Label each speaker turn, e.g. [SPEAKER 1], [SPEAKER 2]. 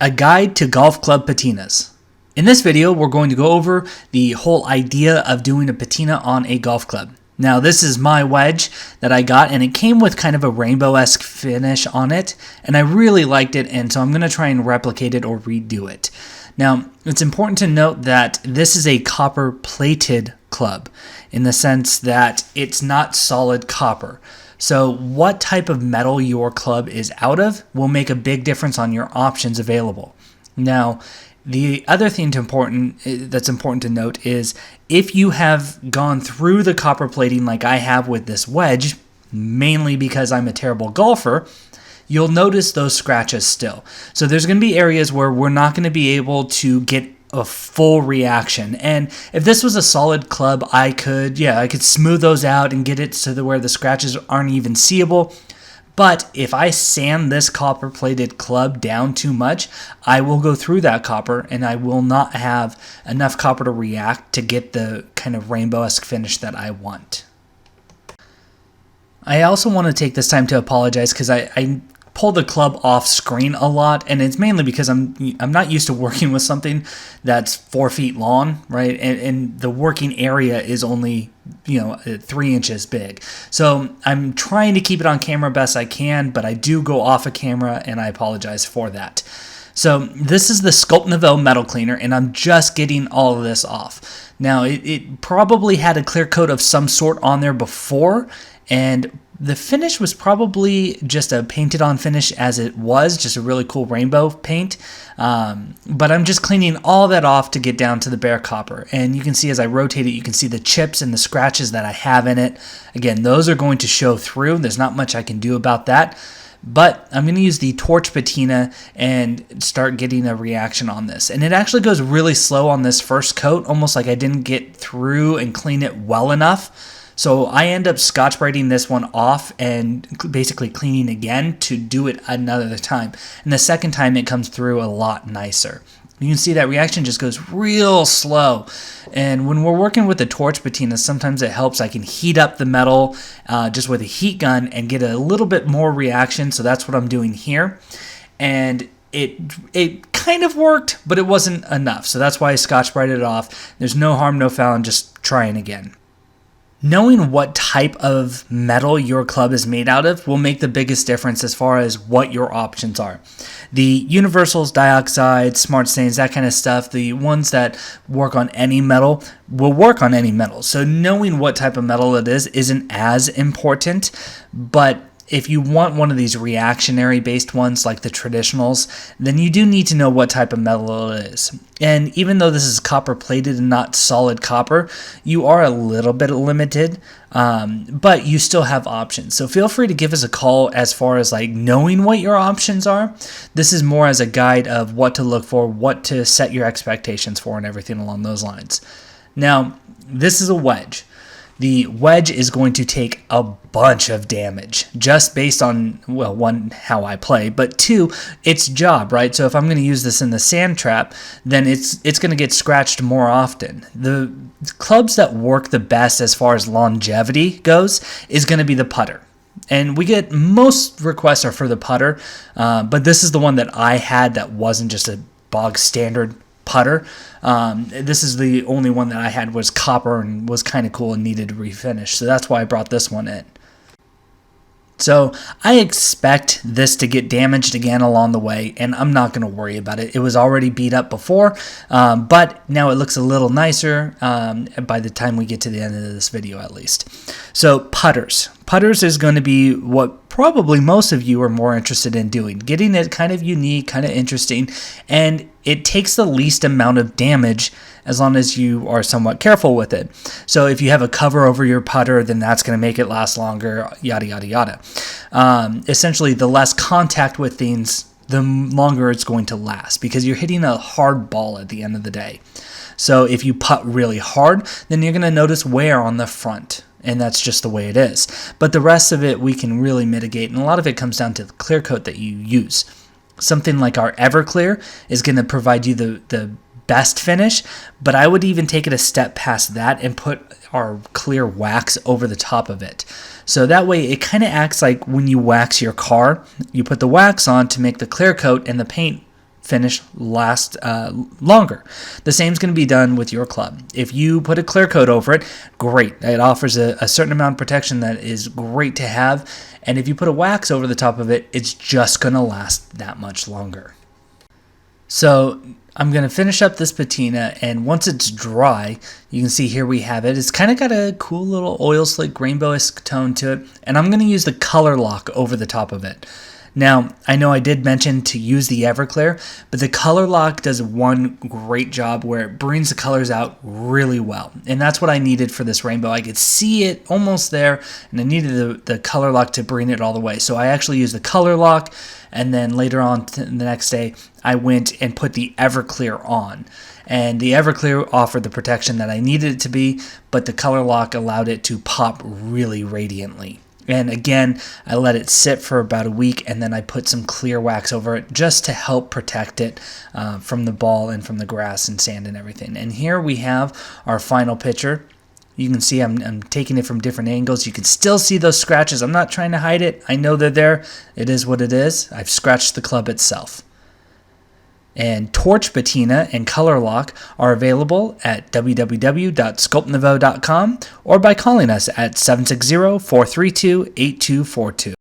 [SPEAKER 1] A guide to golf club patinas. In this video, we're going to go over the whole idea of doing a patina on a golf club. Now, this is my wedge that I got, and it came with kind of a rainbow-esque finish on it, and I really liked it, and so I'm going to try and replicate it or redo it. Now, it's important to note that this is a copper-plated club, in the sense that it's not solid copper. So what type of metal your club is out of will make a big difference on your options available. Now, the other thing that's important to note is if you have gone through the copper plating like I have with this wedge, mainly because I'm a terrible golfer, you'll notice those scratches still. So there's going to be areas where we're not going to be able to get a full reaction. And if this was a solid club, I could smooth those out and get it so where the scratches aren't even seeable. But if I sand this copper plated club down too much, I will go through that copper and I will not have enough copper to react to get the kind of rainbow-esque finish that I want. I also want to take this time to apologize because I pull the club off screen a lot, and it's mainly because I'm not used to working with something that's 4 feet long, right? And the working area is only 3 inches big. So I'm trying to keep it on camera best I can, but I do go off of camera, and I apologize for that. So this is the Sculpt Nouveau metal cleaner, and I'm just getting all of this off. Now, it probably had a clear coat of some sort on there before, and the finish was probably just a painted on finish as it was, just a really cool rainbow paint. But I'm just cleaning all that off to get down to the bare copper. And you can see as I rotate it, you can see the chips and the scratches that I have in it. Again, those are going to show through. There's not much I can do about that. But I'm going to use the torch patina and start getting a reaction on this. And it actually goes really slow on this first coat, almost like I didn't get through and clean it well enough. So I end up Scotch-Briting this one off and basically cleaning again to do it another time. And the second time it comes through a lot nicer. You can see that reaction just goes real slow. And when we're working with the torch patina, sometimes it helps. I can heat up the metal just with a heat gun and get a little bit more reaction. So that's what I'm doing here. And it kind of worked, but it wasn't enough. So that's why I Scotch-Brited it off. There's no harm, no foul, and just trying again. Knowing what type of metal your club is made out of will make the biggest difference as far as what your options are. The universals, dioxide, smart stains, that kind of stuff, the ones that work on any metal will work on any metal. So knowing what type of metal it is isn't as important, but if you want one of these reactionary based ones like the traditionals, then you do need to know what type of metal it is. And even though this is copper plated and not solid copper, you are a little bit limited, but you still have options. So feel free to give us a call as far as like knowing what your options are. This is more as a guide of what to look for, what to set your expectations for, and everything along those lines. Now, this is a wedge. The wedge is going to take a bunch of damage just based on, well, one, how I play, but two, its job, right? So if I'm going to use this in the sand trap, then it's going to get scratched more often. The clubs that work the best as far as longevity goes is going to be the putter. And we get most requests are for the putter, but this is the one that I had that wasn't just a bog standard putter. This is the only one that I had was copper and was kind of cool and needed to refinish. So that's why I brought this one in. So I expect this to get damaged again along the way, and I'm not going to worry about it. It was already beat up before, but now it looks a little nicer by the time we get to the end of this video at least. So putters. Putters is going to be what probably most of you are more interested in doing. Getting it kind of unique, kind of interesting, and it takes the least amount of damage as long as you are somewhat careful with it. So if you have a cover over your putter, then that's going to make it last longer, yada, yada, yada. Essentially, the less contact with things, the longer it's going to last because you're hitting a hard ball at the end of the day. So if you putt really hard, then you're going to notice wear on the front. And that's just the way it is. But the rest of it we can really mitigate, and a lot of it comes down to the clear coat that you use. Something like our Everclear is going to provide you the best finish, but I would even take it a step past that and put our clear wax over the top of it. So that way it kind of acts like when you wax your car, you put the wax on to make the clear coat and the paint finish last longer. The same is going to be done with your club. If you put a clear coat over it, great. It offers a certain amount of protection that is great to have. And if you put a wax over the top of it, it's just going to last that much longer. So I'm going to finish up this patina, and once it's dry, you can see here we have it. It's kind of got a cool little oil slick rainbowish tone to it, and I'm going to use the color lock over the top of it. Now, I know I did mention to use the Everclear, but the color lock does one great job where it brings the colors out really well. And that's what I needed for this rainbow. I could see it almost there, and I needed the color lock to bring it all the way. So I actually used the color lock, and then later on the next day, I went and put the Everclear on. And the Everclear offered the protection that I needed it to be, but the color lock allowed it to pop really radiantly. And again, I let it sit for about a week, and then I put some clear wax over it just to help protect it from the ball and from the grass and sand and everything. And here we have our final picture. You can see I'm taking it from different angles. You can still see those scratches. I'm not trying to hide it. I know they're there. It is what it is. I've scratched the club itself. And Torch Patina and Color Lock are available at www.sculptnouveau.com or by calling us at 760-432-8242.